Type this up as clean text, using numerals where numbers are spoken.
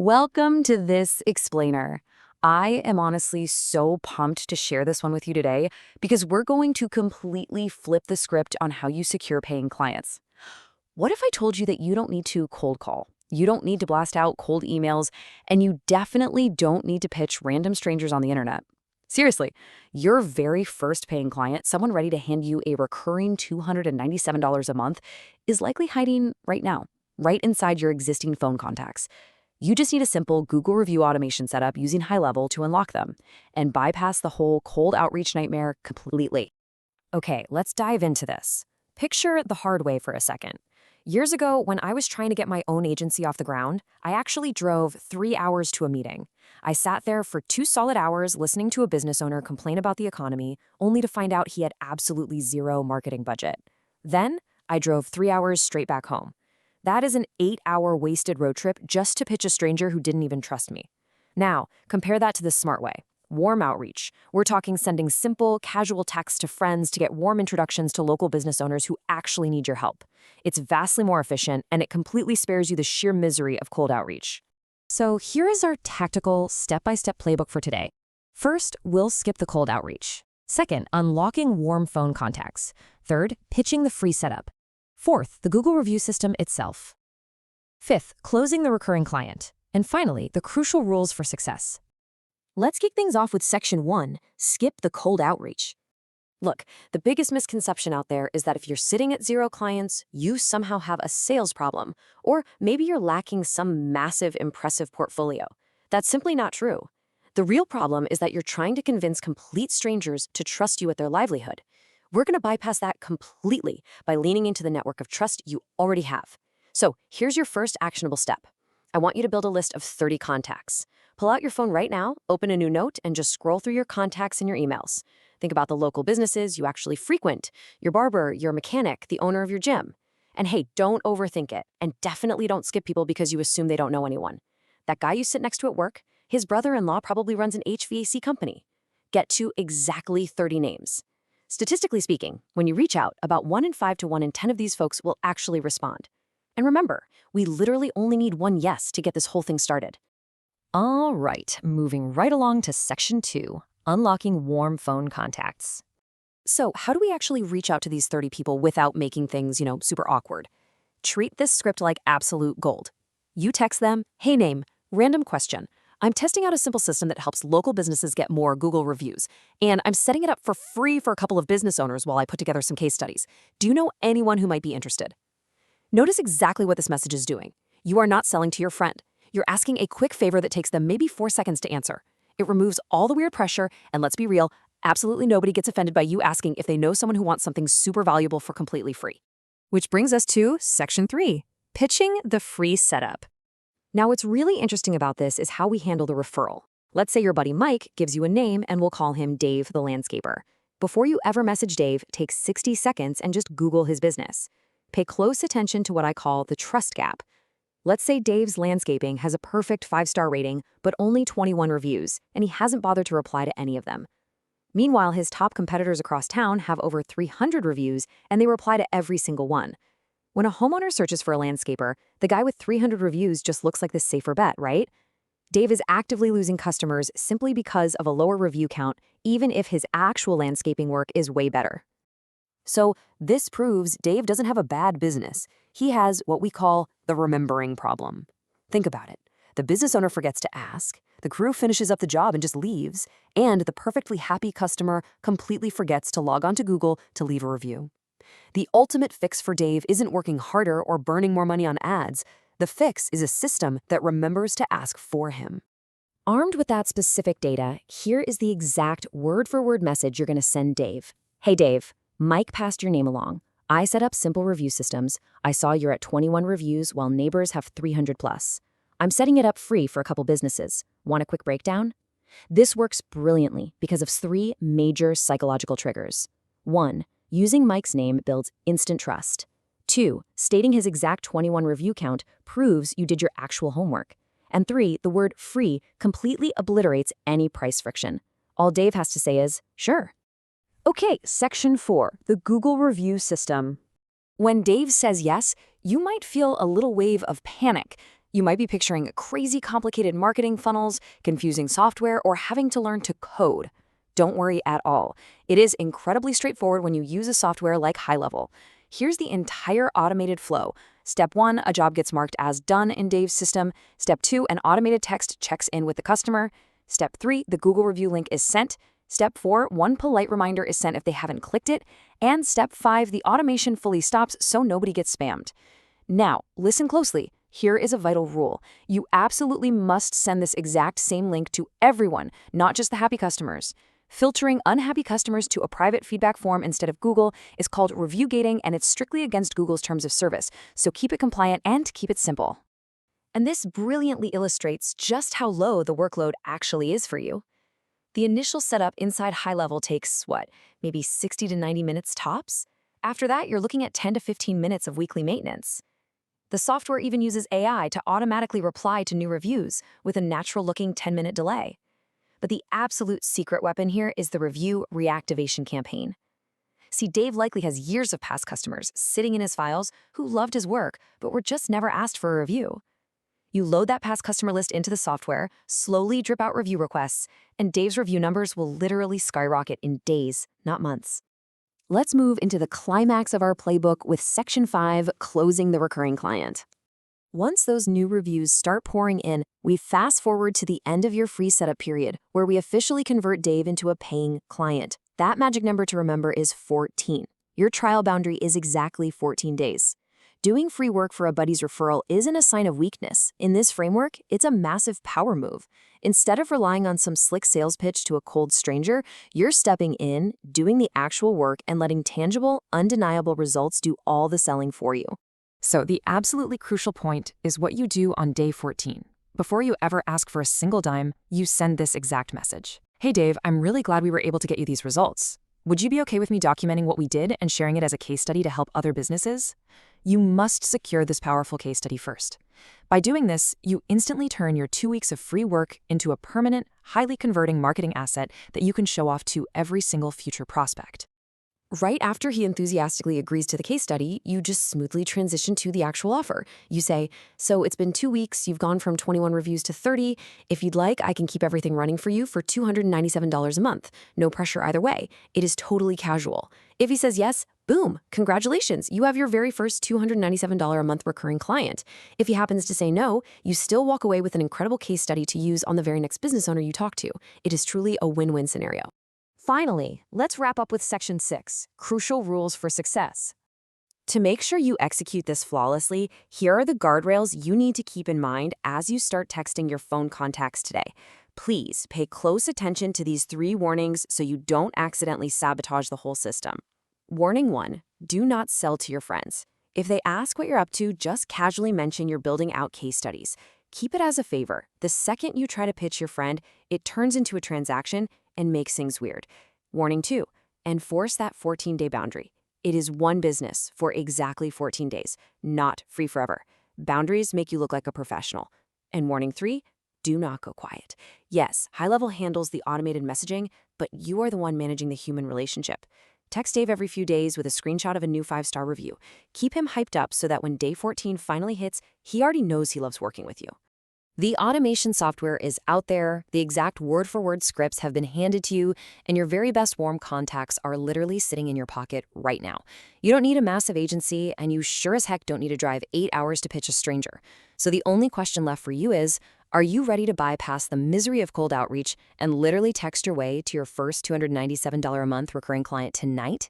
Welcome to this explainer. I am honestly so pumped to share this one with you today because we're going to completely flip the script on how you secure paying clients. What if I told you that you don't need to cold call? You don't need to blast out cold emails, and you definitely don't need to pitch random strangers on the internet. Seriously, your very first paying client, someone ready to hand you a recurring $297 a month, is likely hiding right now, right inside your existing phone contacts. You just need a simple Google review automation setup using HighLevel to unlock them and bypass the whole cold outreach nightmare completely. Okay, let's dive into this. Picture the hard way for a second. Years ago, when I was trying to get my own agency off the ground, I actually drove 3 hours to a meeting. I sat there for 2 solid hours listening to a business owner complain about the economy, only to find out he had absolutely zero marketing budget. Then, I drove 3 hours straight back home. That is an 8-hour wasted road trip just to pitch a stranger who didn't even trust me. Now, compare that to the smart way. Warm outreach. We're talking sending simple, casual texts to friends to get warm introductions to local business owners who actually need your help. It's vastly more efficient, and it completely spares you the sheer misery of cold outreach. So here is our tactical, step-by-step playbook for today. First, we'll skip the cold outreach. Second, unlocking warm phone contacts. Third, pitching the free setup. Fourth, the Google review system itself. Fifth, closing the recurring client. And finally, the crucial rules for success. Let's kick things off with Section 1, skip the cold outreach. Look, the biggest misconception out there is that if you're sitting at 0 clients, you somehow have a sales problem, or maybe you're lacking some massive, impressive portfolio. That's simply not true. The real problem is that you're trying to convince complete strangers to trust you with their livelihood. We're going to bypass that completely by leaning into the network of trust you already have. So here's your first actionable step. I want you to build a list of 30 contacts. Pull out your phone right now, open a new note, and just scroll through your contacts in your emails. Think about the local businesses you actually frequent, your barber, your mechanic, the owner of your gym. And hey, don't overthink it, and definitely don't skip people because you assume they don't know anyone. That guy you sit next to at work, his brother-in-law probably runs an HVAC company. Get to exactly 30 names. Statistically speaking, when you reach out, about 1 in 5 to 1 in 10 of these folks will actually respond. And remember, we literally only need one yes to get this whole thing started. All right, moving right along to Section 2, unlocking warm phone contacts. So how do we actually reach out to these 30 people without making things, super awkward? Treat this script like absolute gold. You text them, hey name, random question. I'm testing out a simple system that helps local businesses get more Google reviews, and I'm setting it up for free for a couple of business owners while I put together some case studies. Do you know anyone who might be interested? Notice exactly what this message is doing. You are not selling to your friend. You're asking a quick favor that takes them maybe 4 seconds to answer. It removes all the weird pressure, and let's be real, absolutely nobody gets offended by you asking if they know someone who wants something super valuable for completely free. Which brings us to Section 3, pitching the free setup. Now, what's really interesting about this is how we handle the referral. Let's say your buddy Mike gives you a name, and we'll call him Dave the landscaper. Before you ever message Dave, take 60 seconds and just Google his business. Pay close attention to what I call the trust gap. Let's say Dave's landscaping has a perfect 5-star rating, but only 21 reviews, and he hasn't bothered to reply to any of them. Meanwhile, his top competitors across town have over 300 reviews, and they reply to every single one. When a homeowner searches for a landscaper, the guy with 300 reviews just looks like the safer bet, right? Dave is actively losing customers simply because of a lower review count, even if his actual landscaping work is way better. So this proves Dave doesn't have a bad business. He has what we call the remembering problem. Think about it. The business owner forgets to ask, the crew finishes up the job and just leaves, and the perfectly happy customer completely forgets to log on to Google to leave a review. The ultimate fix for Dave isn't working harder or burning more money on ads. The fix is a system that remembers to ask for him. Armed with that specific data, here is the exact word-for-word message you're going to send Dave. Hey Dave, Mike passed your name along. I set up simple review systems. I saw you're at 21 reviews while neighbors have 300 plus. I'm setting it up free for a couple businesses. Want a quick breakdown? This works brilliantly because of 3 major psychological triggers. 1. Using Mike's name builds instant trust. 2. Stating his exact 21 review count proves you did your actual homework. And 3. The word free completely obliterates any price friction. All Dave has to say is, sure. Okay, Section 4, the Google review system. When Dave says yes, you might feel a little wave of panic. You might be picturing crazy complicated marketing funnels, confusing software, or having to learn to code. Don't worry at all. It is incredibly straightforward when you use a software like HighLevel. Here's the entire automated flow. Step 1, a job gets marked as done in Dave's system. Step 2, an automated text checks in with the customer. Step 3, the Google review link is sent. Step 4, one polite reminder is sent if they haven't clicked it. And Step 5, the automation fully stops so nobody gets spammed. Now, listen closely. Here is a vital rule. You absolutely must send this exact same link to everyone, not just the happy customers. Filtering unhappy customers to a private feedback form instead of Google is called review gating, and it's strictly against Google's terms of service, so keep it compliant and keep it simple. And this brilliantly illustrates just how low the workload actually is for you. The initial setup inside HighLevel takes, maybe 60 to 90 minutes tops? After that, you're looking at 10 to 15 minutes of weekly maintenance. The software even uses AI to automatically reply to new reviews with a natural-looking 10-minute delay. But the absolute secret weapon here is the review reactivation campaign. See, Dave likely has years of past customers sitting in his files who loved his work but were just never asked for a review. You load that past customer list into the software, slowly drip out review requests, and Dave's review numbers will literally skyrocket in days, not months. Let's move into the climax of our playbook with Section 5, closing the recurring client. Once those new reviews start pouring in, we fast forward to the end of your free setup period, where we officially convert Dave into a paying client. That magic number to remember is 14. Your trial boundary is exactly 14 days. Doing free work for a buddy's referral isn't a sign of weakness. In this framework, it's a massive power move. Instead of relying on some slick sales pitch to a cold stranger, you're stepping in, doing the actual work, and letting tangible, undeniable results do all the selling for you. So the absolutely crucial point is what you do on day 14. Before you ever ask for a single dime, you send this exact message. Hey Dave, I'm really glad we were able to get you these results. Would you be okay with me documenting what we did and sharing it as a case study to help other businesses? You must secure this powerful case study first. By doing this, you instantly turn your 2 weeks of free work into a permanent, highly converting marketing asset that you can show off to every single future prospect. Right after he enthusiastically agrees to the case study, you just smoothly transition to the actual offer. You say, so it's been 2 weeks, you've gone from 21 reviews to 30. If you'd like, I can keep everything running for you for $297 a month. No pressure either way. It is totally casual. If he says yes, boom, congratulations, you have your very first $297 a month recurring client. If he happens to say no, you still walk away with an incredible case study to use on the very next business owner you talk to. It is truly a win-win scenario. Finally, let's wrap up with Section 6, Crucial Rules for Success. To make sure you execute this flawlessly, here are the guardrails you need to keep in mind as you start texting your phone contacts today. Please pay close attention to these 3 warnings so you don't accidentally sabotage the whole system. Warning 1, do not sell to your friends. If they ask what you're up to, just casually mention you're building out case studies. Keep it as a favor. The second you try to pitch your friend, it turns into a transaction and makes things weird. Warning 2, enforce that 14-day boundary. It is one business for exactly 14 days, not free forever. Boundaries make you look like a professional. And warning 3, do not go quiet. Yes, HighLevel handles the automated messaging, but you are the one managing the human relationship. Text Dave every few days with a screenshot of a new 5-star review. Keep him hyped up so that when day 14 finally hits, he already knows he loves working with you. The automation software is out there, the exact word-for-word scripts have been handed to you, and your very best warm contacts are literally sitting in your pocket right now. You don't need a massive agency, and you sure as heck don't need to drive 8 hours to pitch a stranger. So the only question left for you is, are you ready to bypass the misery of cold outreach and literally text your way to your first $297 a month recurring client tonight?